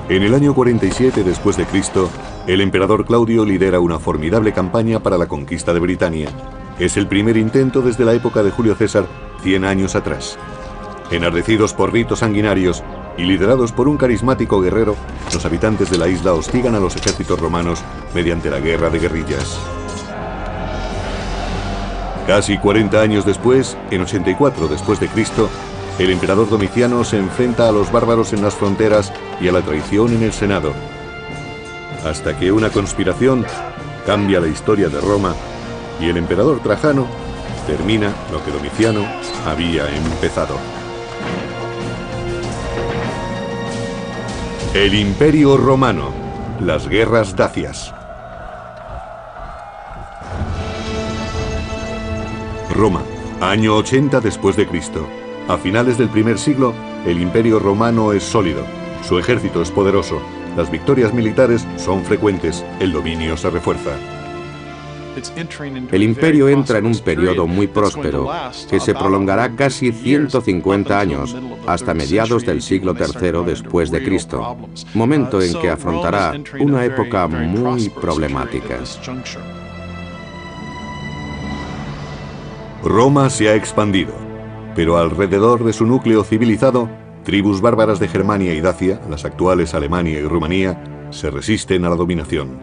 En el año 47 después de Cristo, el emperador Claudio lidera una formidable campaña para la conquista de Britania. Es el primer intento desde la época de Julio César, 100 años atrás. Enardecidos por ritos sanguinarios y liderados por un carismático guerrero, los habitantes de la isla hostigan a los ejércitos romanos mediante la guerra de guerrillas. Casi 40 años después, en 84 después de Cristo, el emperador Domiciano se enfrenta a los bárbaros en las fronteras y a la traición en el Senado, hasta que una conspiración cambia la historia de Roma y el emperador Trajano termina lo que Domiciano había empezado. El Imperio Romano, las guerras dacias. Roma, año 80 después de Cristo. A finales del primer siglo, el Imperio Romano es sólido, su ejército es poderoso, las victorias militares son frecuentes, el dominio se refuerza. El imperio entra en un periodo muy próspero, que se prolongará casi 150 años, hasta mediados del siglo III después de Cristo, momento en que afrontará una época muy problemática. Roma se ha expandido, pero alrededor de su núcleo civilizado, tribus bárbaras de Germania y Dacia, las actuales Alemania y Rumanía, se resisten a la dominación.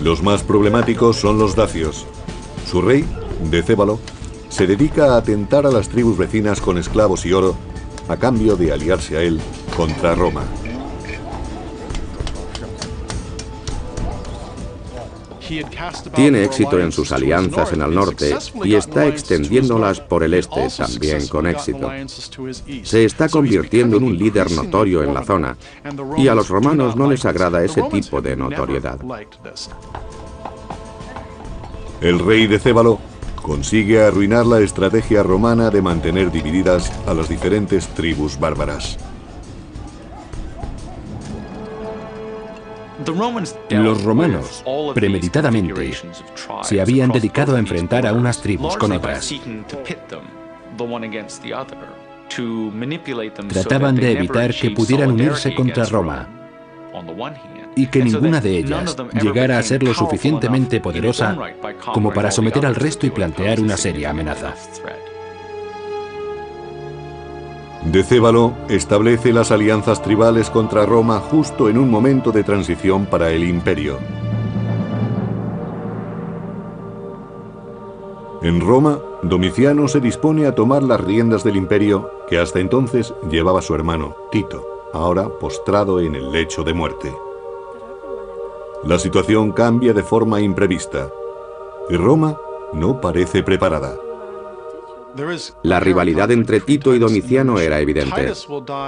Los más problemáticos son los dacios. Su rey, Decébalo, se dedica a atentar a las tribus vecinas con esclavos y oro, a cambio de aliarse a él contra Roma. Tiene éxito en sus alianzas en el norte y está extendiéndolas por el este también con éxito. Se está convirtiendo en un líder notorio en la zona y a los romanos no les agrada ese tipo de notoriedad. El rey Decébalo consigue arruinar la estrategia romana de mantener divididas a las diferentes tribus bárbaras. Los romanos, premeditadamente, se habían dedicado a enfrentar a unas tribus con otras. Trataban de evitar que pudieran unirse contra Roma y que ninguna de ellas llegara a ser lo suficientemente poderosa como para someter al resto y plantear una seria amenaza. Decébalo establece las alianzas tribales contra Roma justo en un momento de transición para el imperio. En Roma, Domiciano se dispone a tomar las riendas del imperio que hasta entonces llevaba su hermano, Tito, ahora postrado en el lecho de muerte. La situación cambia de forma imprevista y Roma no parece preparada. La rivalidad entre Tito y Domiciano era evidente.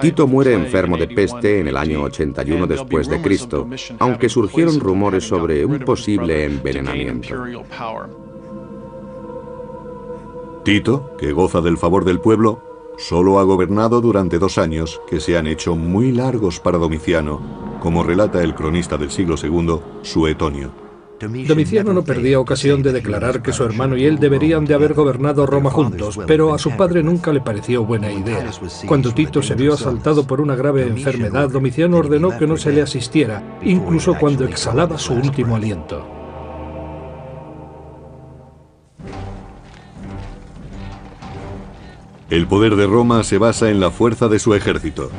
Tito muere enfermo de peste en el año 81 después de Cristo, aunque surgieron rumores sobre un posible envenenamiento. Tito, que goza del favor del pueblo, solo ha gobernado durante 2 años que se han hecho muy largos para Domiciano, como relata el cronista del siglo II, Suetonio. Domiciano no perdía ocasión de declarar que su hermano y él deberían de haber gobernado Roma juntos, pero a su padre nunca le pareció buena idea. Cuando Tito se vio asaltado por una grave enfermedad, Domiciano ordenó que no se le asistiera, incluso cuando exhalaba su último aliento. El poder de Roma se basa en la fuerza de su ejército.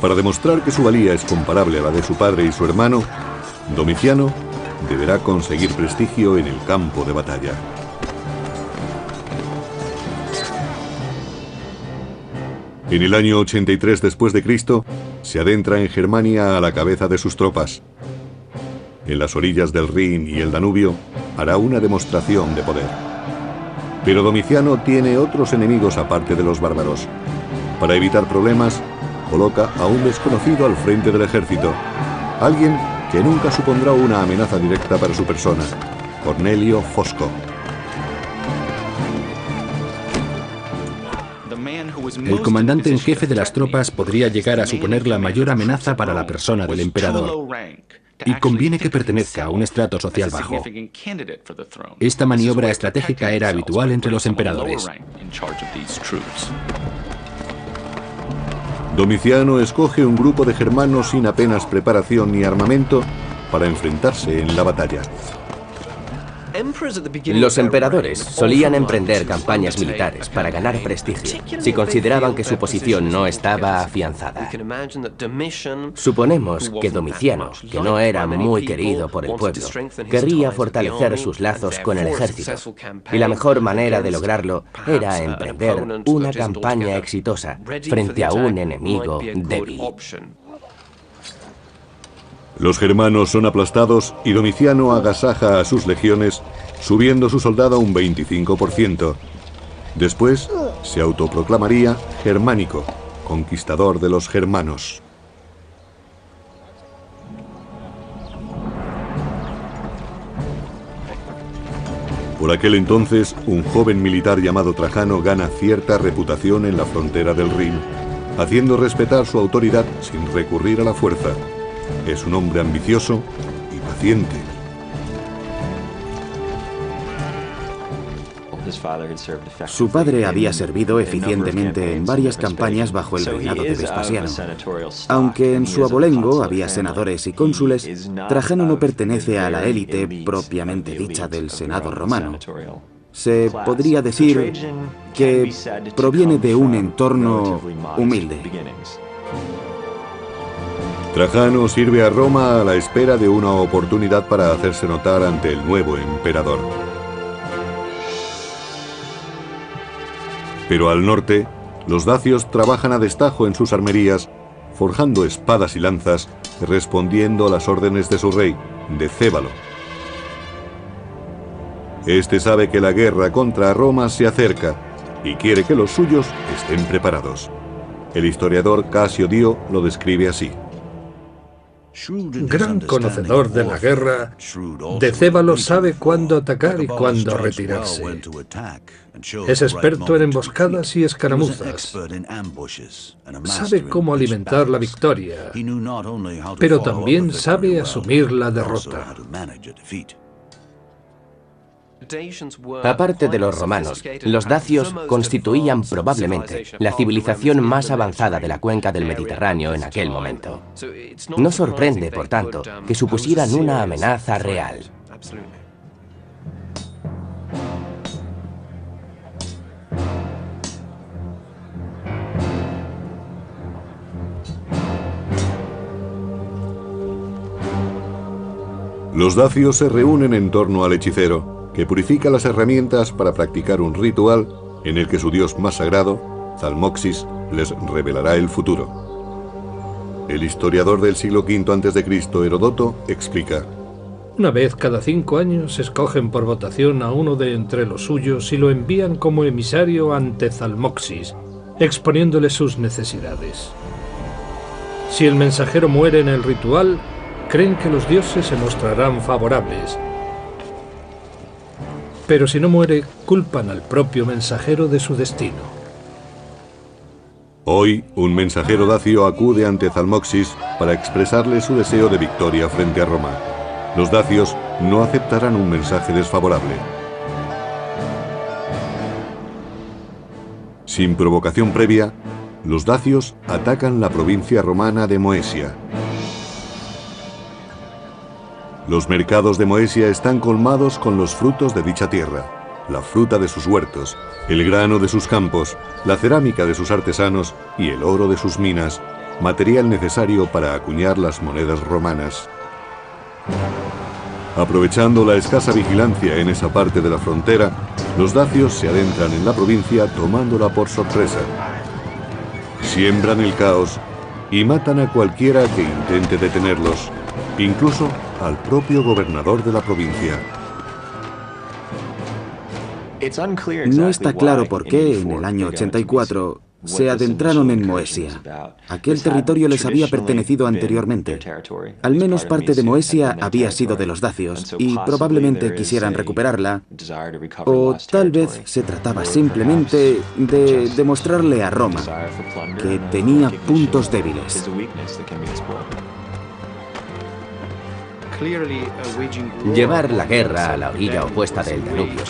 Para demostrar que su valía es comparable a la de su padre y su hermano, Domiciano deberá conseguir prestigio en el campo de batalla. En el año 83 después de Cristo, se adentra en Germania a la cabeza de sus tropas. En las orillas del Rin y el Danubio, hará una demostración de poder. Pero Domiciano tiene otros enemigos aparte de los bárbaros. Para evitar problemas, coloca a un desconocido al frente del ejército, alguien que nunca supondrá una amenaza directa para su persona, Cornelio Fosco. El comandante en jefe de las tropas podría llegar a suponer la mayor amenaza para la persona del emperador, y conviene que pertenezca a un estrato social bajo. Esta maniobra estratégica era habitual entre los emperadores. Domiciano escoge un grupo de germanos sin apenas preparación ni armamento para enfrentarse en la batalla. Los emperadores solían emprender campañas militares para ganar prestigio, si consideraban que su posición no estaba afianzada. Suponemos que Domiciano, que no era muy querido por el pueblo, querría fortalecer sus lazos con el ejército, y la mejor manera de lograrlo era emprender una campaña exitosa frente a un enemigo débil. Los germanos son aplastados y Domiciano agasaja a sus legiones, subiendo su soldado un 25%. Después se autoproclamaría germánico, conquistador de los germanos. Por aquel entonces, un joven militar llamado Trajano gana cierta reputación en la frontera del Rin, haciendo respetar su autoridad sin recurrir a la fuerza. Es un hombre ambicioso y paciente. Su padre había servido eficientemente en varias campañas bajo el reinado de Vespasiano. Aunque en su abolengo había senadores y cónsules, Trajano no pertenece a la élite propiamente dicha del Senado romano. Se podría decir que proviene de un entorno humilde. Trajano sirve a Roma a la espera de una oportunidad para hacerse notar ante el nuevo emperador. Pero al norte, los dacios trabajan a destajo en sus armerías, forjando espadas y lanzas, respondiendo a las órdenes de su rey, Decébalo. Este sabe que la guerra contra Roma se acerca y quiere que los suyos estén preparados. El historiador Casio Dio lo describe así. Gran conocedor de la guerra, Decébalo sabe cuándo atacar y cuándo retirarse. Es experto en emboscadas y escaramuzas. Sabe cómo alimentar la victoria, pero también sabe asumir la derrota. Aparte de los romanos, los dacios constituían probablemente la civilización más avanzada de la cuenca del Mediterráneo en aquel momento. No sorprende, por tanto, que supusieran una amenaza real. Los dacios se reúnen en torno al hechicero, que purifica las herramientas para practicar un ritual en el que su dios más sagrado, Zalmoxis, les revelará el futuro. El historiador del siglo V a.C., Heródoto, explica: Una vez cada 5 años escogen por votación a uno de entre los suyos y lo envían como emisario ante Zalmoxis, exponiéndole sus necesidades. Si el mensajero muere en el ritual, creen que los dioses se mostrarán favorables. Pero si no muere, culpan al propio mensajero de su destino. Hoy, un mensajero dacio acude ante Zalmoxis para expresarle su deseo de victoria frente a Roma. Los dacios no aceptarán un mensaje desfavorable. Sin provocación previa, los dacios atacan la provincia romana de Moesia. Los mercados de Moesia están colmados con los frutos de dicha tierra, la fruta de sus huertos, el grano de sus campos, la cerámica de sus artesanos y el oro de sus minas, material necesario para acuñar las monedas romanas. Aprovechando la escasa vigilancia en esa parte de la frontera, los dacios se adentran en la provincia tomándola por sorpresa. Siembran el caos y matan a cualquiera que intente detenerlos, incluso al propio gobernador de la provincia. No está claro por qué, en el año 84, se adentraron en Moesia. Aquel territorio les había pertenecido anteriormente. Al menos parte de Moesia había sido de los dacios, y probablemente quisieran recuperarla, o tal vez se trataba simplemente de demostrarle a Roma que tenía puntos débiles. Llevar la guerra a la orilla opuesta del Danubio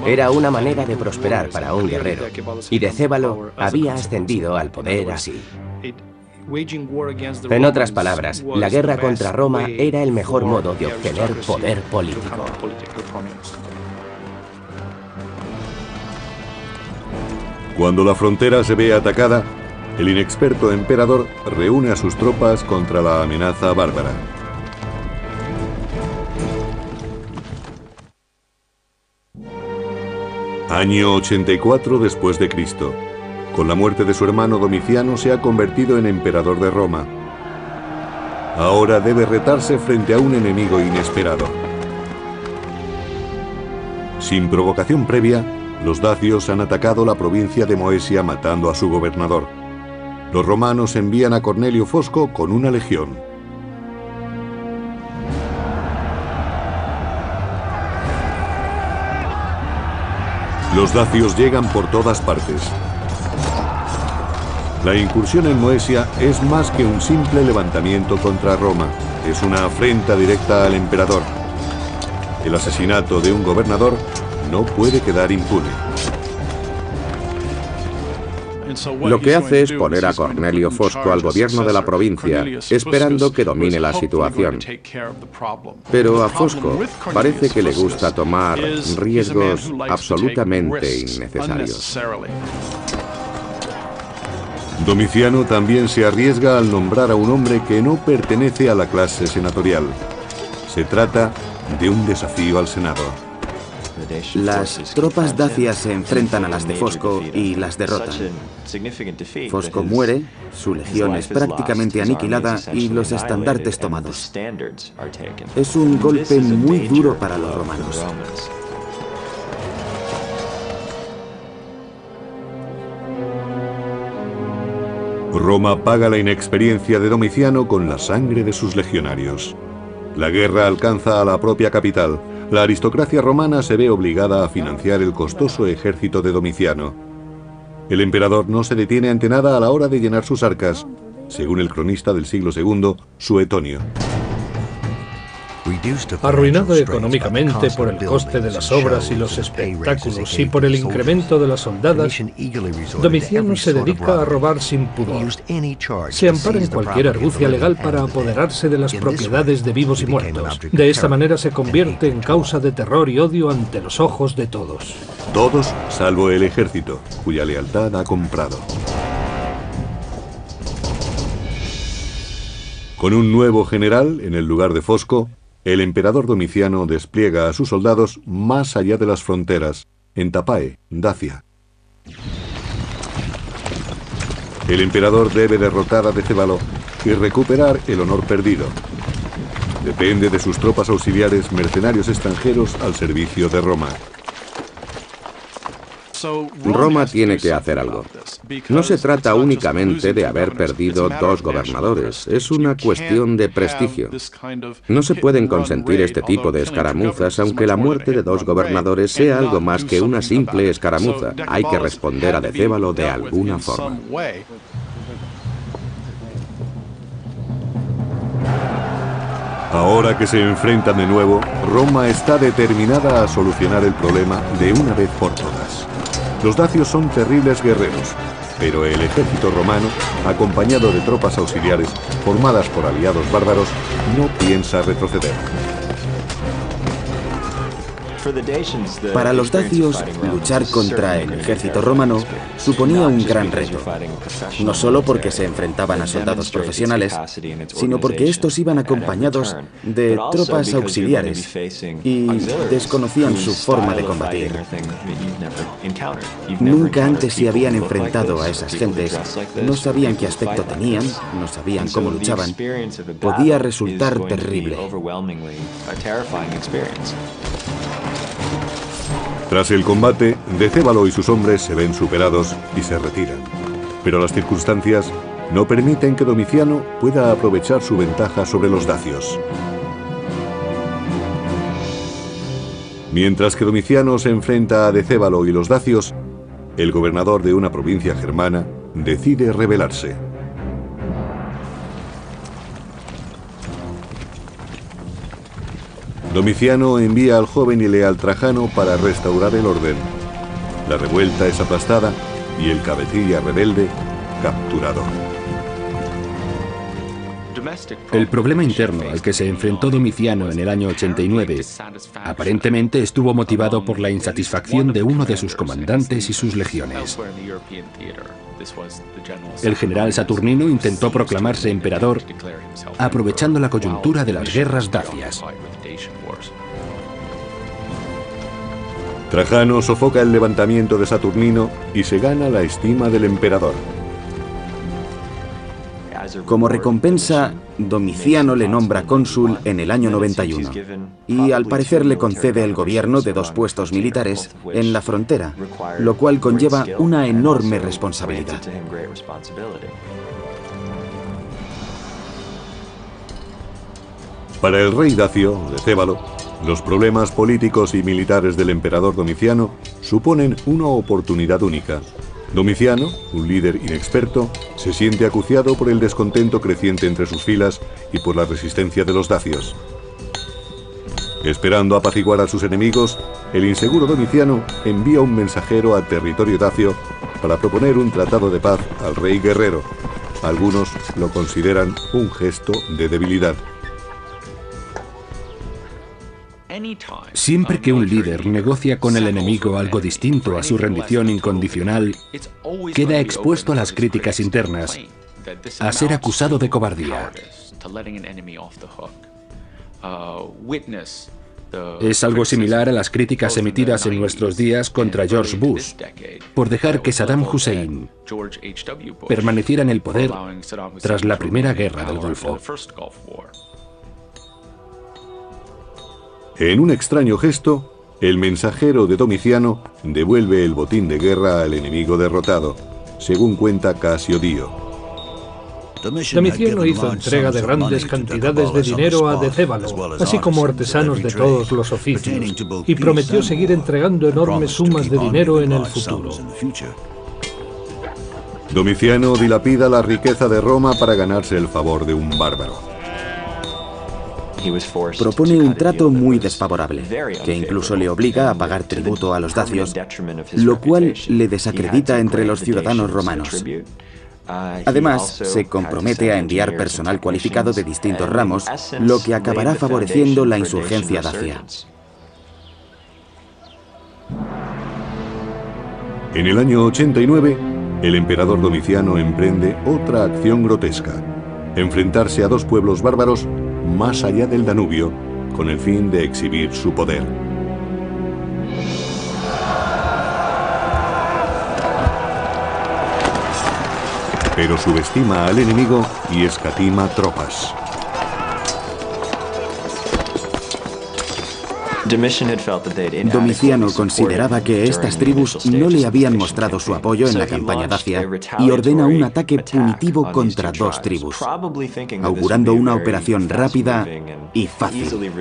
era una manera de prosperar para un guerrero, y Decébalo había ascendido al poder así. En otras palabras, la guerra contra Roma era el mejor modo de obtener poder político. Cuando la frontera se ve atacada, el inexperto emperador reúne a sus tropas contra la amenaza bárbara. Año 84 después de Cristo. Con la muerte de su hermano Domiciano se ha convertido en emperador de Roma. Ahora debe retarse frente a un enemigo inesperado. Sin provocación previa, los dacios han atacado la provincia de Moesia matando a su gobernador. Los romanos envían a Cornelio Fosco con una legión. Los dacios llegan por todas partes. La incursión en Moesia es más que un simple levantamiento contra Roma. Es una afrenta directa al emperador. El asesinato de un gobernador no puede quedar impune. Lo que hace es poner a Cornelio Fosco al gobierno de la provincia, esperando que domine la situación. Pero a Fosco parece que le gusta tomar riesgos absolutamente innecesarios. Domiciano también se arriesga al nombrar a un hombre que no pertenece a la clase senatorial. Se trata de un desafío al Senado. Las tropas dacias se enfrentan a las de Fosco y las derrotan. Fosco muere, su legión es prácticamente aniquilada y los estandartes tomados. Es un golpe muy duro para los romanos. Roma paga la inexperiencia de Domiciano con la sangre de sus legionarios. La guerra alcanza a la propia capital. La aristocracia romana se ve obligada a financiar el costoso ejército de Domiciano. El emperador no se detiene ante nada a la hora de llenar sus arcas, según el cronista del siglo II, Suetonio. Arruinado económicamente por el coste de las obras y los espectáculos y por el incremento de las soldadas, Domiciano se dedica a robar sin pudor. Se ampara en cualquier argucia legal para apoderarse de las propiedades de vivos y muertos. De esta manera se convierte en causa de terror y odio ante los ojos de todos. Todos salvo el ejército, cuya lealtad ha comprado. Con un nuevo general en el lugar de Fosco, el emperador Domiciano despliega a sus soldados más allá de las fronteras, en Tapae, Dacia. El emperador debe derrotar a Decébalo y recuperar el honor perdido. Depende de sus tropas auxiliares, mercenarios extranjeros al servicio de Roma. Roma tiene que hacer algo. No se trata únicamente de haber perdido 2 gobernadores, es una cuestión de prestigio. No se pueden consentir este tipo de escaramuzas, aunque la muerte de 2 gobernadores sea algo más que una simple escaramuza. Hay que responder a Decébalo de alguna forma. Ahora que se enfrentan de nuevo, Roma está determinada a solucionar el problema de una vez por todas. Los dacios son terribles guerreros, pero el ejército romano, acompañado de tropas auxiliares formadas por aliados bárbaros, no piensa retroceder. Para los dacios, luchar contra el ejército romano suponía un gran reto, no solo porque se enfrentaban a soldados profesionales, sino porque estos iban acompañados de tropas auxiliares y desconocían su forma de combatir. Nunca antes se habían enfrentado a esas gentes, no sabían qué aspecto tenían, no sabían cómo luchaban. Podía resultar terrible. Tras el combate, Decébalo y sus hombres se ven superados y se retiran. Pero las circunstancias no permiten que Domiciano pueda aprovechar su ventaja sobre los dacios. Mientras que Domiciano se enfrenta a Decébalo y los dacios, el gobernador de una provincia germana decide rebelarse. Domiciano envía al joven y leal Trajano para restaurar el orden. La revuelta es aplastada y el cabecilla rebelde capturado. El problema interno al que se enfrentó Domiciano en el año 89 aparentemente estuvo motivado por la insatisfacción de uno de sus comandantes y sus legiones. El general Saturnino intentó proclamarse emperador aprovechando la coyuntura de las guerras dacias. Trajano sofoca el levantamiento de Saturnino y se gana la estima del emperador. Como recompensa, Domiciano le nombra cónsul en el año 91 y al parecer le concede el gobierno de 2 puestos militares en la frontera, lo cual conlleva una enorme responsabilidad. Para el rey dacio, Decébalo, los problemas políticos y militares del emperador Domiciano suponen una oportunidad única. Domiciano, un líder inexperto, se siente acuciado por el descontento creciente entre sus filas y por la resistencia de los dacios. Esperando apaciguar a sus enemigos, el inseguro Domiciano envía un mensajero al territorio dacio para proponer un tratado de paz al rey guerrero. Algunos lo consideran un gesto de debilidad. Siempre que un líder negocia con el enemigo algo distinto a su rendición incondicional, queda expuesto a las críticas internas, a ser acusado de cobardía. Es algo similar a las críticas emitidas en nuestros días contra George Bush por dejar que Saddam Hussein permaneciera en el poder tras la Primera Guerra del Golfo. En un extraño gesto, el mensajero de Domiciano devuelve el botín de guerra al enemigo derrotado, según cuenta Casio Dio. Domiciano hizo entrega de grandes cantidades de dinero a Decébalo, así como artesanos de todos los oficios, y prometió seguir entregando enormes sumas de dinero en el futuro. Domiciano dilapida la riqueza de Roma para ganarse el favor de un bárbaro. Propone un trato muy desfavorable, que incluso le obliga a pagar tributo a los dacios, lo cual le desacredita entre los ciudadanos romanos. Además, se compromete a enviar personal cualificado de distintos ramos, lo que acabará favoreciendo la insurgencia dacia. En el año 89, el emperador Domiciano emprende otra acción grotesca: enfrentarse a 2 pueblos bárbaros más allá del Danubio, con el fin de exhibir su poder. Pero subestima al enemigo y escatima tropas. Domiciano consideraba que estas tribus no le habían mostrado su apoyo en la campaña dacia y ordena un ataque punitivo contra 2 tribus, augurando una operación rápida y fácil.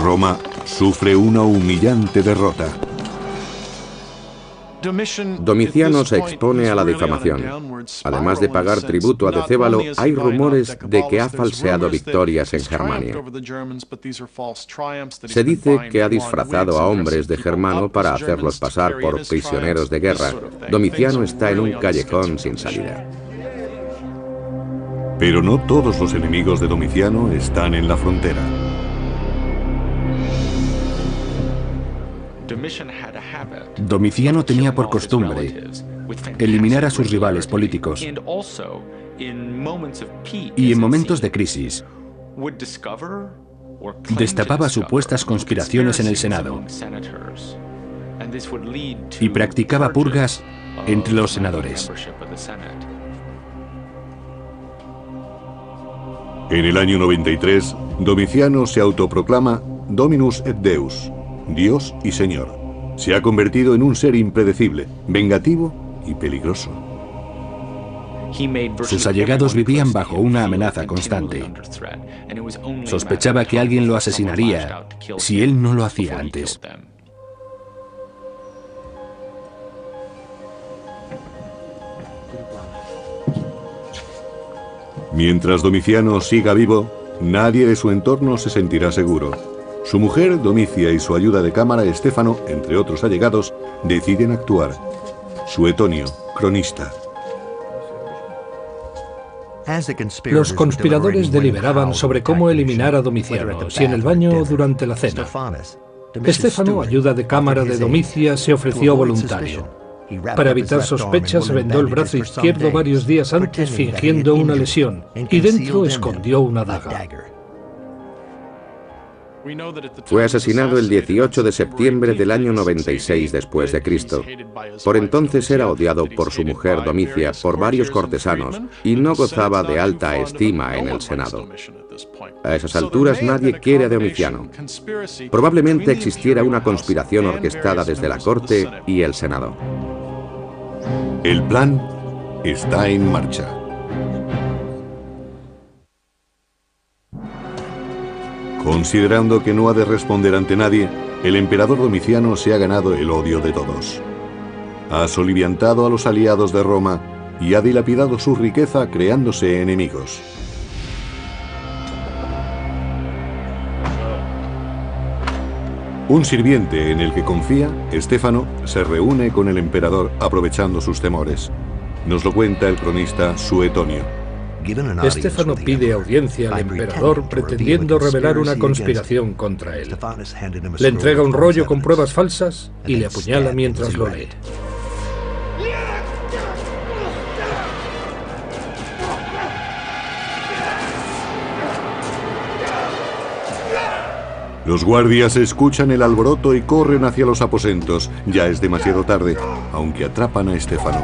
Roma sufre una humillante derrota. Domiciano se expone a la difamación. Además de pagar tributo a Decébalo, hay rumores de que ha falseado victorias en Germania. Se dice que ha disfrazado a hombres de Germano para hacerlos pasar por prisioneros de guerra. Domiciano está en un callejón sin salida. Pero no todos los enemigos de Domiciano están en la frontera. Domiciano tenía por costumbre eliminar a sus rivales políticos y en momentos de crisis destapaba supuestas conspiraciones en el Senado y practicaba purgas entre los senadores. En el año 93, Domiciano se autoproclama Dominus et Deus, Dios y Señor. Se ha convertido en un ser impredecible, vengativo y peligroso. Sus allegados vivían bajo una amenaza constante. Sospechaba que alguien lo asesinaría si él no lo hacía antes. Mientras Domiciano siga vivo, nadie de su entorno se sentirá seguro. Su mujer, Domicia, y su ayuda de cámara, Estéfano, entre otros allegados, deciden actuar. Suetonio, cronista. Los conspiradores deliberaban sobre cómo eliminar a Domiciano, si en el baño o durante la cena. Estéfano, ayuda de cámara de Domicia, se ofreció voluntario. Para evitar sospechas, vendó el brazo izquierdo varios días antes fingiendo una lesión y dentro escondió una daga. Fue asesinado el 18 de septiembre del año 96 después de Cristo. Por entonces era odiado por su mujer Domicia, por varios cortesanos, y no gozaba de alta estima en el Senado. A esas alturas nadie quiere a Domiciano. Probablemente existiera una conspiración orquestada desde la corte y el Senado. El plan está en marcha. Considerando que no ha de responder ante nadie, el emperador Domiciano se ha ganado el odio de todos. Ha soliviantado a los aliados de Roma y ha dilapidado su riqueza creándose enemigos. Un sirviente en el que confía, Estéfano, se reúne con el emperador aprovechando sus temores. Nos lo cuenta el cronista Suetonio. Estéfano pide audiencia al emperador pretendiendo revelar una conspiración contra él. Le entrega un rollo con pruebas falsas y le apuñala mientras lo lee. Los guardias escuchan el alboroto y corren hacia los aposentos. Ya es demasiado tarde, aunque atrapan a Estéfano.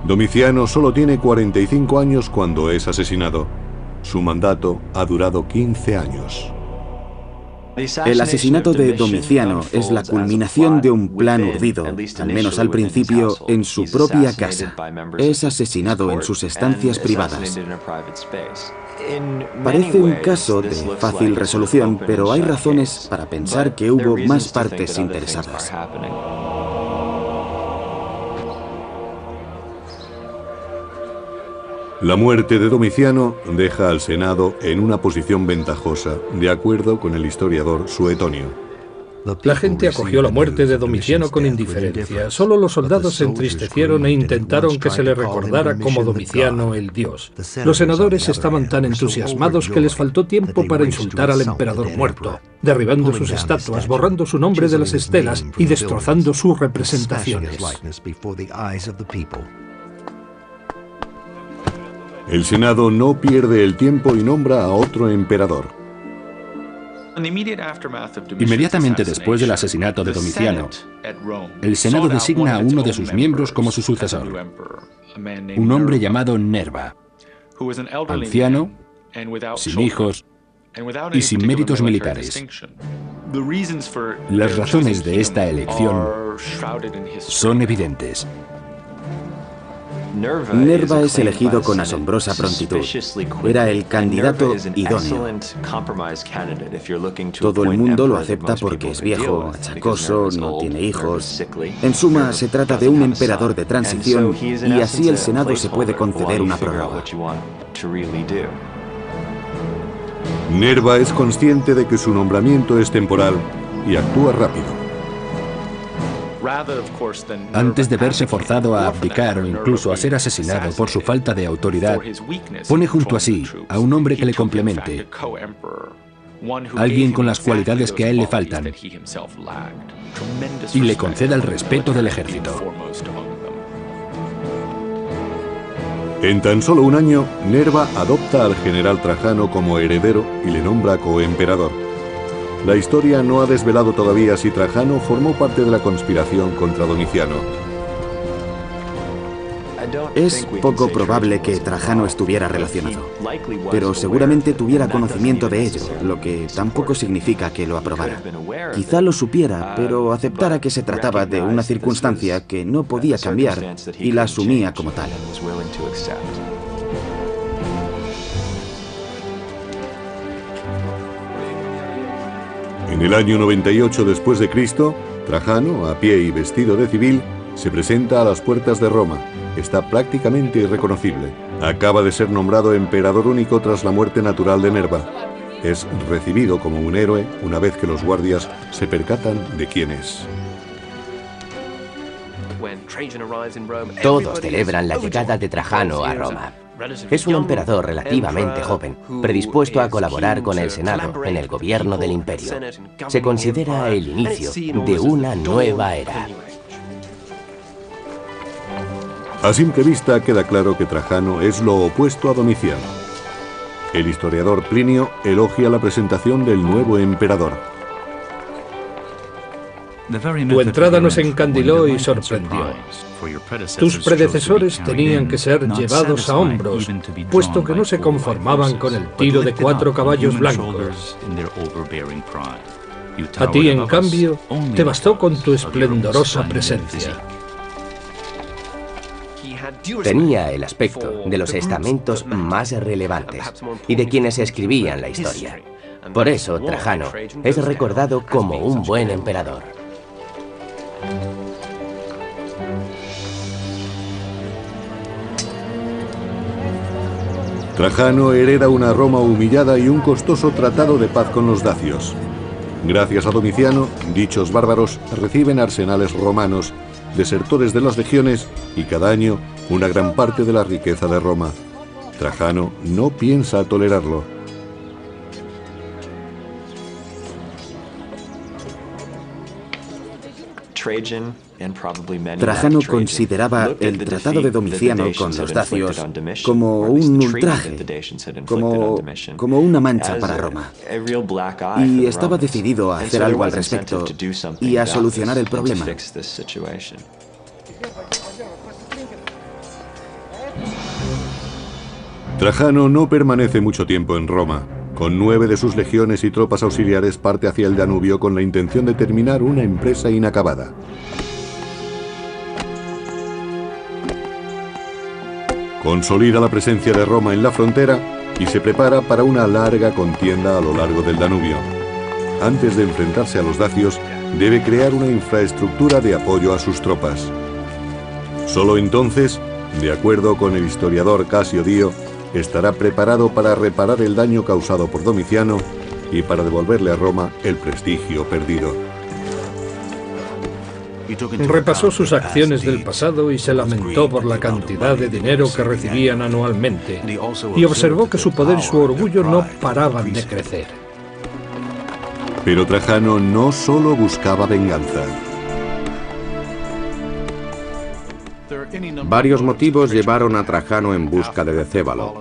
Domiciano solo tiene 45 años cuando es asesinado. Su mandato ha durado 15 años. El asesinato de Domiciano es la culminación de un plan urdido, al menos al principio, en su propia casa. Es asesinado en sus estancias privadas. Parece un caso de fácil resolución, pero hay razones para pensar que hubo más partes interesadas. La muerte de Domiciano deja al Senado en una posición ventajosa, de acuerdo con el historiador Suetonio. La gente acogió la muerte de Domiciano con indiferencia. Solo los soldados se entristecieron e intentaron que se le recordara como Domiciano el dios. Los senadores estaban tan entusiasmados que les faltó tiempo para insultar al emperador muerto, derribando sus estatuas, borrando su nombre de las estelas y destrozando sus representaciones. El Senado no pierde el tiempo y nombra a otro emperador. Inmediatamente después del asesinato de Domiciano, el Senado designa a uno de sus miembros como su sucesor, un hombre llamado Nerva, anciano, sin hijos y sin méritos militares. Las razones de esta elección son evidentes. Nerva es elegido con asombrosa prontitud. Era el candidato idóneo. Todo el mundo lo acepta porque es viejo, achacoso, no tiene hijos. En suma, se trata de un emperador de transición y así el Senado se puede conceder una prórroga. Nerva es consciente de que su nombramiento es temporal y actúa rápido. Antes de verse forzado a abdicar o incluso a ser asesinado por su falta de autoridad, pone junto a sí a un hombre que le complemente, alguien con las cualidades que a él le faltan, y le conceda el respeto del ejército. En tan solo un año, Nerva adopta al general Trajano como heredero y le nombra coemperador. La historia no ha desvelado todavía si Trajano formó parte de la conspiración contra Domiciano. Es poco probable que Trajano estuviera relacionado, pero seguramente tuviera conocimiento de ello, lo que tampoco significa que lo aprobara. Quizá lo supiera, pero aceptara que se trataba de una circunstancia que no podía cambiar y la asumía como tal. En el año 98 después de Cristo, Trajano, a pie y vestido de civil, se presenta a las puertas de Roma. Está prácticamente irreconocible. Acaba de ser nombrado emperador único tras la muerte natural de Nerva. Es recibido como un héroe una vez que los guardias se percatan de quién es. Todos celebran la llegada de Trajano a Roma. Es un emperador relativamente joven, predispuesto a colaborar con el Senado en el gobierno del imperio. Se considera el inicio de una nueva era. A simple vista queda claro que Trajano es lo opuesto a Domiciano. El historiador Plinio elogia la presentación del nuevo emperador. Tu entrada nos encandiló y sorprendió. Tus predecesores tenían que ser llevados a hombros, puesto que no se conformaban con el tiro de 4 caballos blancos. A ti, en cambio, te bastó con tu esplendorosa presencia. Tenía el aspecto de los estamentos más relevantes y de quienes escribían la historia. Por eso, Trajano es recordado como un buen emperador. Trajano hereda una Roma humillada y un costoso tratado de paz con los dacios. Gracias a Domiciano, dichos bárbaros reciben arsenales romanos, desertores de las legiones y cada año una gran parte de la riqueza de Roma. Trajano no piensa tolerarlo. Trajano consideraba el tratado de Domiciano con los dacios como un ultraje, como una mancha para Roma. Y estaba decidido a hacer algo al respecto y a solucionar el problema. Trajano no permanece mucho tiempo en Roma. Con 9 de sus legiones y tropas auxiliares parte hacia el Danubio con la intención de terminar una empresa inacabada. Consolida la presencia de Roma en la frontera y se prepara para una larga contienda a lo largo del Danubio. Antes de enfrentarse a los dacios, debe crear una infraestructura de apoyo a sus tropas. Solo entonces, de acuerdo con el historiador Casio Dio, estará preparado para reparar el daño causado por Domiciano y para devolverle a Roma el prestigio perdido. Repasó sus acciones del pasado y se lamentó por la cantidad de dinero que recibían anualmente, y observó que su poder y su orgullo no paraban de crecer. Pero Trajano no solo buscaba venganza. Varios motivos llevaron a Trajano en busca de Decébalo: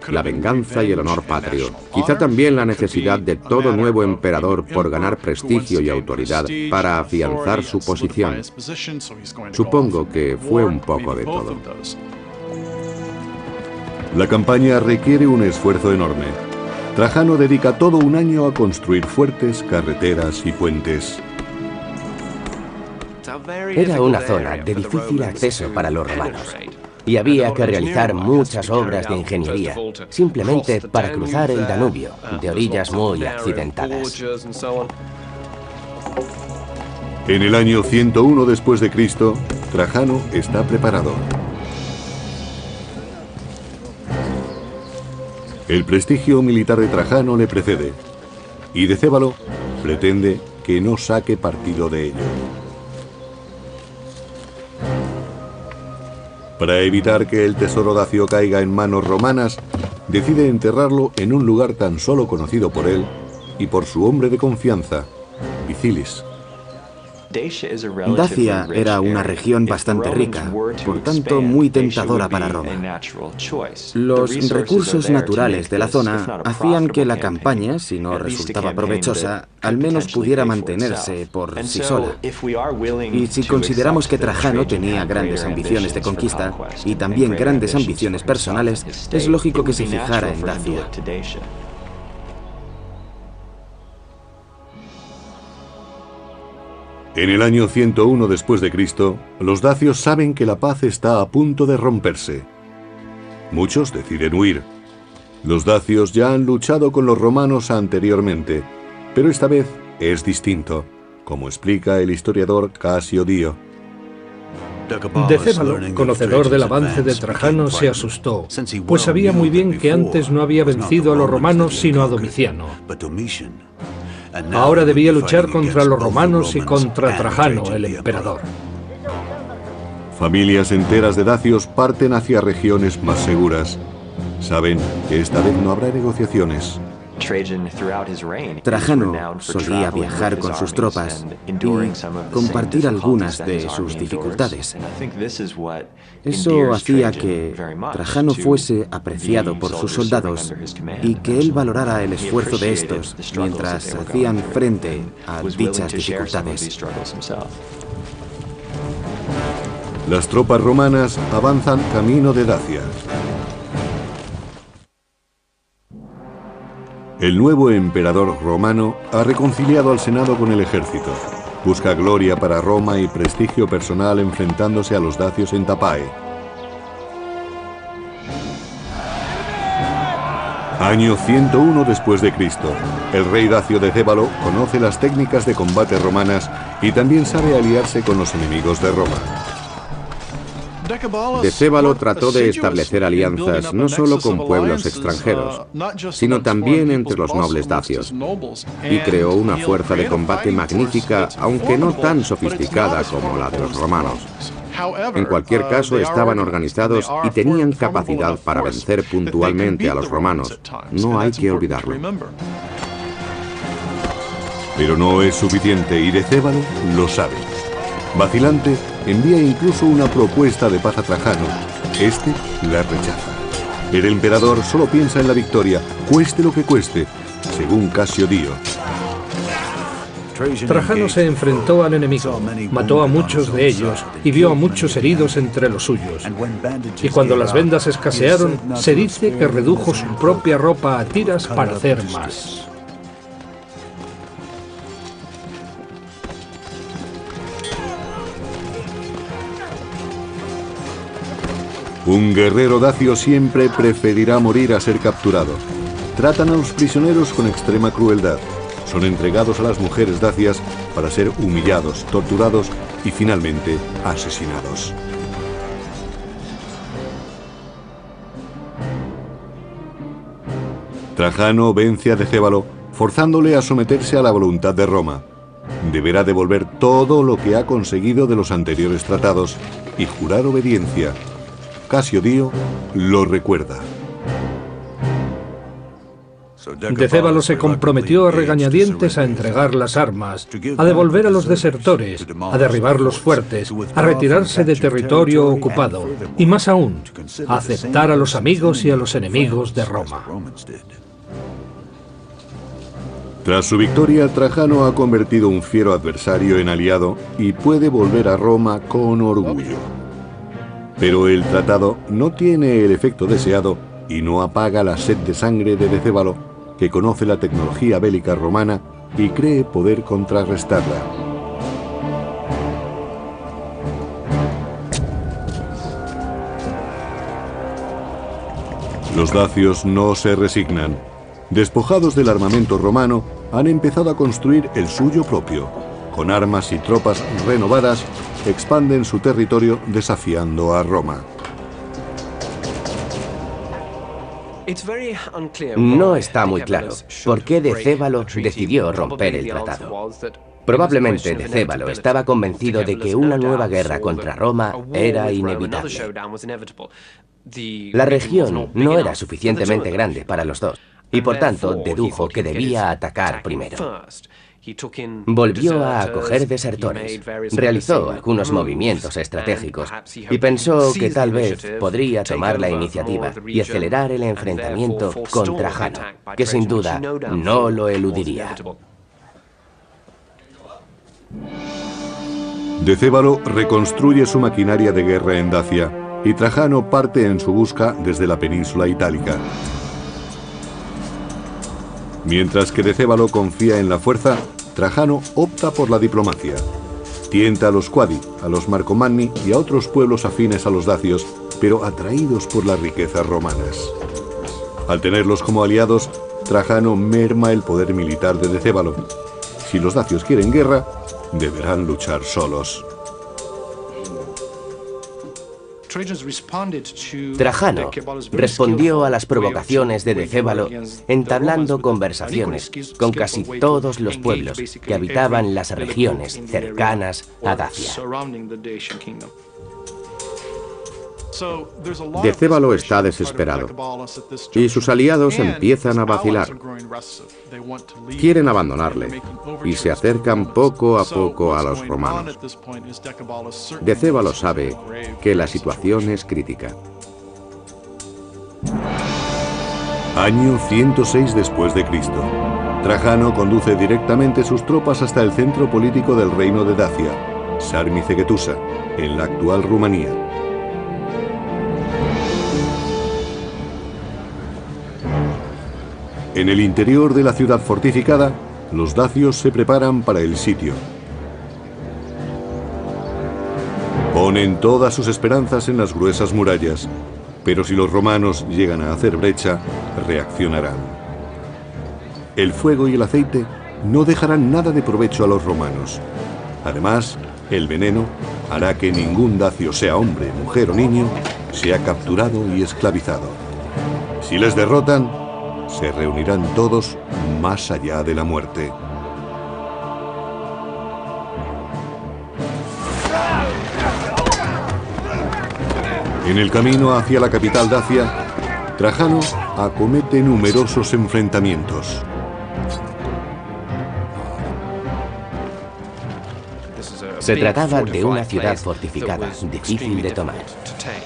la venganza y el honor patrio. Quizá también la necesidad de todo nuevo emperador por ganar prestigio y autoridad para afianzar su posición. Supongo que fue un poco de todo. La campaña requiere un esfuerzo enorme. Trajano dedica todo un año a construir fuertes, carreteras y puentes. Era una zona de difícil acceso para los romanos, y había que realizar muchas obras de ingeniería, simplemente para cruzar el Danubio, de orillas muy accidentadas. En el año 101 después de Cristo, Trajano está preparado. El prestigio militar de Trajano le precede, y Decébalo pretende que no saque partido de ello. Para evitar que el tesoro dacio caiga en manos romanas, decide enterrarlo en un lugar tan solo conocido por él y por su hombre de confianza, Vicilis. Dacia era una región bastante rica, por tanto muy tentadora para Roma. Los recursos naturales de la zona hacían que la campaña, si no resultaba provechosa, al menos pudiera mantenerse por sí sola. Y si consideramos que Trajano tenía grandes ambiciones de conquista y también grandes ambiciones personales, es lógico que se fijara en Dacia. En el año 101 después de Cristo, los dacios saben que la paz está a punto de romperse. Muchos deciden huir. Los dacios ya han luchado con los romanos anteriormente, pero esta vez es distinto, como explica el historiador Casio Dio. Decébalo, conocedor del avance de Trajano, se asustó, pues sabía muy bien que antes no había vencido a los romanos sino a Domiciano. Ahora debía luchar contra los romanos y contra Trajano, el emperador. Familias enteras de dacios parten hacia regiones más seguras. Saben que esta vez no habrá negociaciones. Trajano solía viajar con sus tropas y compartir algunas de sus dificultades. Eso hacía que Trajano fuese apreciado por sus soldados y que él valorara el esfuerzo de estos mientras hacían frente a dichas dificultades. Las tropas romanas avanzan camino de Dacia. El nuevo emperador romano ha reconciliado al Senado con el ejército. Busca gloria para Roma y prestigio personal enfrentándose a los dacios en Tapae. Año 101 después de Cristo. El rey dacio Decébalo conoce las técnicas de combate romanas y también sabe aliarse con los enemigos de Roma. Decébalo trató de establecer alianzas no solo con pueblos extranjeros, sino también entre los nobles dacios, y creó una fuerza de combate magnífica, aunque no tan sofisticada como la de los romanos. En cualquier caso, estaban organizados y tenían capacidad para vencer puntualmente a los romanos. No hay que olvidarlo. Pero no es suficiente y Decébalo lo sabe. Vacilante, envía incluso una propuesta de paz a Trajano. Este la rechaza. El emperador solo piensa en la victoria, cueste lo que cueste, según Casio Dio. Trajano se enfrentó al enemigo, mató a muchos de ellos y vio a muchos heridos entre los suyos. Y cuando las vendas escasearon, se dice que redujo su propia ropa a tiras para hacer más. Un guerrero dacio siempre preferirá morir a ser capturado. Tratan a los prisioneros con extrema crueldad. Son entregados a las mujeres dacias para ser humillados, torturados y finalmente asesinados. Trajano vence a Decébalo, forzándole a someterse a la voluntad de Roma. Deberá devolver todo lo que ha conseguido de los anteriores tratados y jurar obediencia. Casio Dio lo recuerda. Decébalo se comprometió a regañadientes a entregar las armas, a devolver a los desertores, a derribar los fuertes, a retirarse de territorio ocupado y más aún, a aceptar a los amigos y a los enemigos de Roma. Tras su victoria, Trajano ha convertido un fiero adversario en aliado y puede volver a Roma con orgullo. Pero el tratado no tiene el efecto deseado y no apaga la sed de sangre de Decébalo, que conoce la tecnología bélica romana y cree poder contrarrestarla. Los dacios no se resignan. Despojados del armamento romano, han empezado a construir el suyo propio. Con armas y tropas renovadas, expanden su territorio desafiando a Roma. No está muy claro por qué Decébalo decidió romper el tratado. Probablemente Decébalo estaba convencido de que una nueva guerra contra Roma era inevitable. La región no era suficientemente grande para los dos, y por tanto dedujo que debía atacar primero. Volvió a acoger desertores, realizó algunos movimientos estratégicos y pensó que tal vez podría tomar la iniciativa y acelerar el enfrentamiento con Trajano, que sin duda no lo eludiría. Decébalo reconstruye su maquinaria de guerra en Dacia y Trajano parte en su busca desde la península itálica. Mientras que Decébalo confía en la fuerza, Trajano opta por la diplomacia. Tienta a los Quadi, a los Marcomanni y a otros pueblos afines a los dacios, pero atraídos por las riquezas romanas. Al tenerlos como aliados, Trajano merma el poder militar de Decébalo. Si los dacios quieren guerra, deberán luchar solos. Trajano respondió a las provocaciones de Decébalo entablando conversaciones con casi todos los pueblos que habitaban las regiones cercanas a Dacia. Decébalo está desesperado y sus aliados empiezan a vacilar. Quieren abandonarle y se acercan poco a poco a los romanos. Decébalo sabe que la situación es crítica. Año 106 después de Cristo. Trajano conduce directamente sus tropas hasta el centro político del reino de Dacia, Sarmizegetusa, en la actual Rumanía. En el interior de la ciudad fortificada, los dacios se preparan para el sitio. Ponen todas sus esperanzas en las gruesas murallas, pero si los romanos llegan a hacer brecha, reaccionarán. El fuego y el aceite no dejarán nada de provecho a los romanos. Además, el veneno hará que ningún dacio, sea hombre, mujer o niño, sea capturado y esclavizado. Si les derrotan, se reunirán todos más allá de la muerte. En el camino hacia la capital dacia, Trajano acomete numerosos enfrentamientos. Se trataba de una ciudad fortificada, difícil de tomar.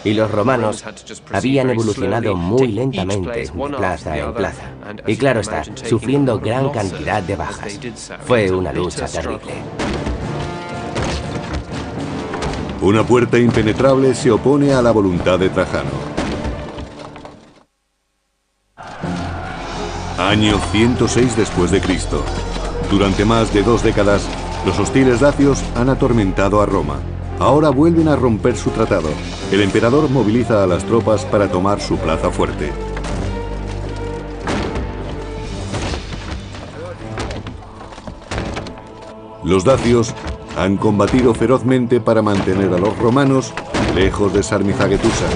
Y los romanos habían evolucionado muy lentamente de plaza en plaza. Y claro está, sufriendo gran cantidad de bajas. Fue una lucha terrible. Una puerta impenetrable se opone a la voluntad de Trajano. Año 106 después de Cristo. Durante más de 2 décadas, los hostiles dacios han atormentado a Roma. Ahora vuelven a romper su tratado. El emperador moviliza a las tropas para tomar su plaza fuerte. Los dacios han combatido ferozmente para mantener a los romanos lejos de Sarmizagetusa.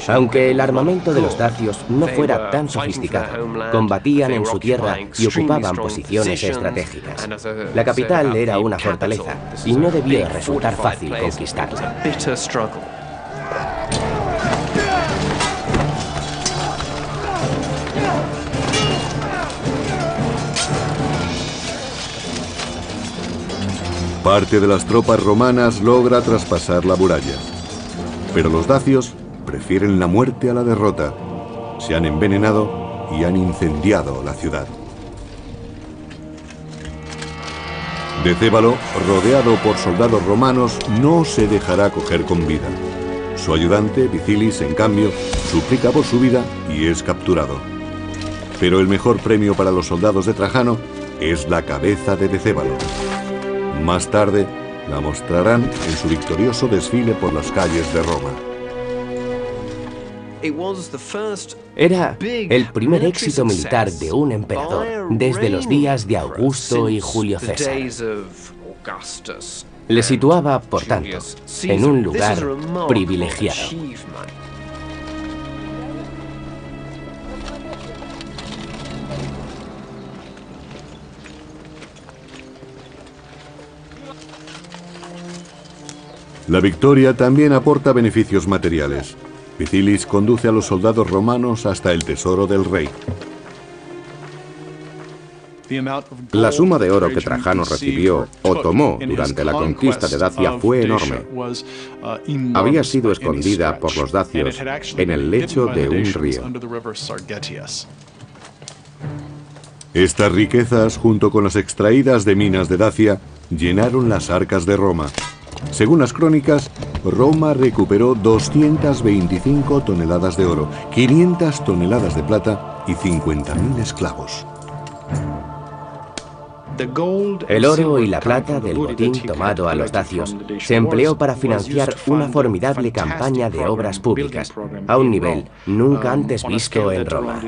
Aunque el armamento de los dacios no fuera tan sofisticado, combatían en su tierra y ocupaban posiciones estratégicas. La capital era una fortaleza y no debía resultar fácil conquistarla. Parte de las tropas romanas logra traspasar la muralla, pero los dacios prefieren la muerte a la derrota. Se han envenenado y han incendiado la ciudad. Decébalo, rodeado por soldados romanos, no se dejará coger con vida. Su ayudante, Vicilis, en cambio, suplica por su vida y es capturado. Pero el mejor premio para los soldados de Trajano es la cabeza de Decébalo. Más tarde, la mostrarán en su victorioso desfile por las calles de Roma. Era el primer éxito militar de un emperador desde los días de Augusto y Julio César. Le situaba, por tanto, en un lugar privilegiado. La victoria también aporta beneficios materiales. Vicilis conduce a los soldados romanos hasta el tesoro del rey. La suma de oro que Trajano recibió o tomó durante la conquista de Dacia fue enorme. Había sido escondida por los dacios en el lecho de un río. Estas riquezas, junto con las extraídas de minas de Dacia, llenaron las arcas de Roma. Según las crónicas, Roma recuperó 225 toneladas de oro, 500 toneladas de plata y 50.000 esclavos. El oro y la plata del botín tomado a los dacios se empleó para financiar una formidable campaña de obras públicas, a un nivel nunca antes visto en Roma.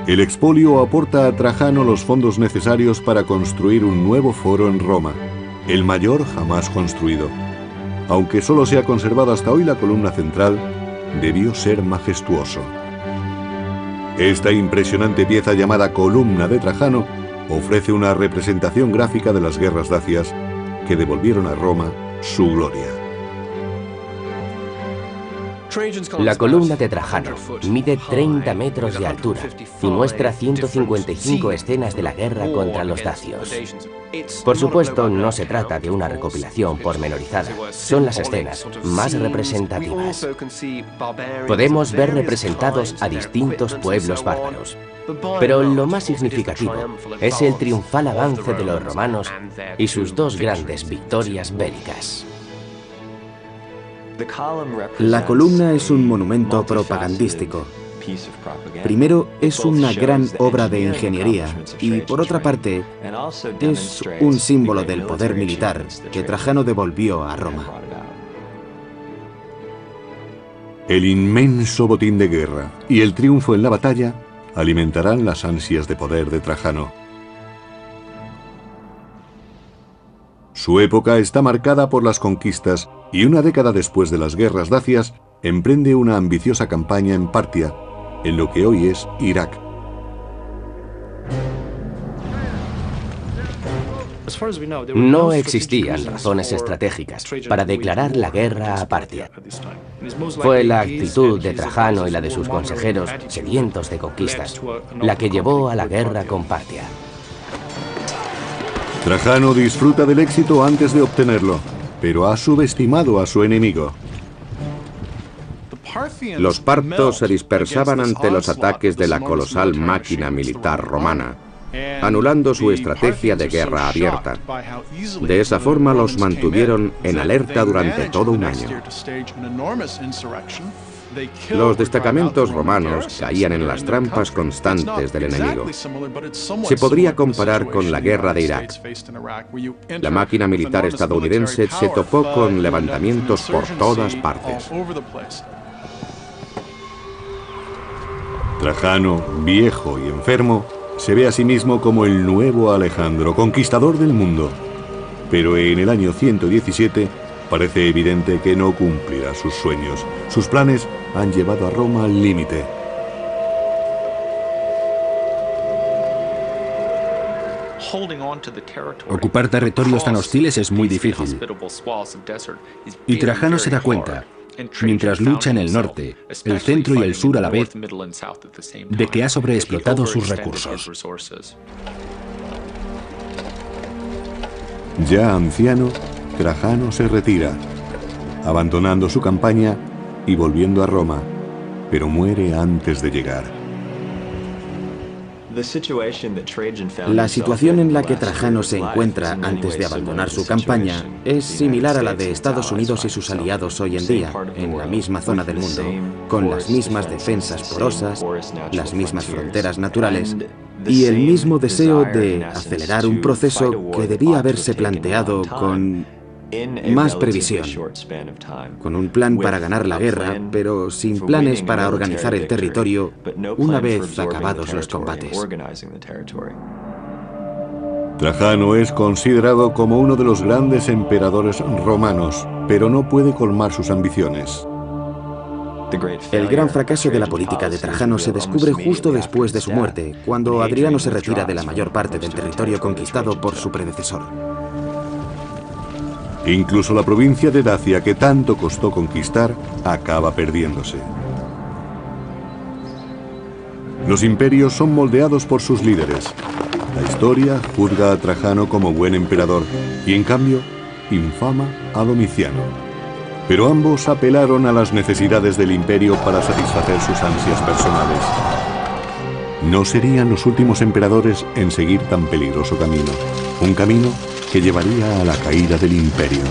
El expolio aporta a Trajano los fondos necesarios para construir un nuevo foro en Roma, el mayor jamás construido. Aunque solo se ha conservado hasta hoy la columna central, debió ser majestuoso. Esta impresionante pieza llamada Columna de Trajano ofrece una representación gráfica de las guerras dacias que devolvieron a Roma su gloria. La columna de Trajano mide 30 metros de altura y muestra 155 escenas de la guerra contra los dacios. Por supuesto, no se trata de una recopilación pormenorizada, son las escenas más representativas. Podemos ver representados a distintos pueblos bárbaros, pero lo más significativo es el triunfal avance de los romanos y sus dos grandes victorias bélicas. La columna es un monumento propagandístico. Primero, es una gran obra de ingeniería y, por otra parte, es un símbolo del poder militar que Trajano devolvió a Roma. El inmenso botín de guerra y el triunfo en la batalla alimentarán las ansias de poder de Trajano. Su época está marcada por las conquistas y una década después de las guerras dacias emprende una ambiciosa campaña en Partia, en lo que hoy es Irak. No existían razones estratégicas para declarar la guerra a Partia. Fue la actitud de Trajano y la de sus consejeros, sedientos de conquistas, la que llevó a la guerra con Partia. Trajano disfruta del éxito antes de obtenerlo, pero ha subestimado a su enemigo. Los partos se dispersaban ante los ataques de la colosal máquina militar romana, anulando su estrategia de guerra abierta. De esa forma los mantuvieron en alerta durante todo un año. Los destacamentos romanos caían en las trampas constantes del enemigo. Se podría comparar con la guerra de Irak. La máquina militar estadounidense se topó con levantamientos por todas partes. Trajano, viejo y enfermo, se ve a sí mismo como el nuevo Alejandro, conquistador del mundo. Pero en el año 117 parece evidente que no cumplirá sus sueños. Sus planes han llevado a Roma al límite. Ocupar territorios tan hostiles es muy difícil. Y Trajano se da cuenta, mientras lucha en el norte, el centro y el sur a la vez, de que ha sobreexplotado sus recursos. Ya anciano, Trajano se retira, abandonando su campaña y volviendo a Roma, pero muere antes de llegar. La situación en la que Trajano se encuentra antes de abandonar su campaña es similar a la de Estados Unidos y sus aliados hoy en día, en la misma zona del mundo, con las mismas defensas porosas, las mismas fronteras naturales y el mismo deseo de acelerar un proceso que debía haberse planteado con más previsión, con un plan para ganar la guerra, pero sin planes para organizar el territorio una vez acabados los combates. Trajano es considerado como uno de los grandes emperadores romanos, pero no puede colmar sus ambiciones. El gran fracaso de la política de Trajano se descubre justo después de su muerte, cuando Adriano se retira de la mayor parte del territorio conquistado por su predecesor. Incluso la provincia de Dacia, que tanto costó conquistar, acaba perdiéndose. Los imperios son moldeados por sus líderes. La historia juzga a Trajano como buen emperador y, en cambio, infama a Domiciano. Pero ambos apelaron a las necesidades del imperio para satisfacer sus ansias personales. No serían los últimos emperadores en seguir tan peligroso camino, un camino que llevaría a la caída del imperio.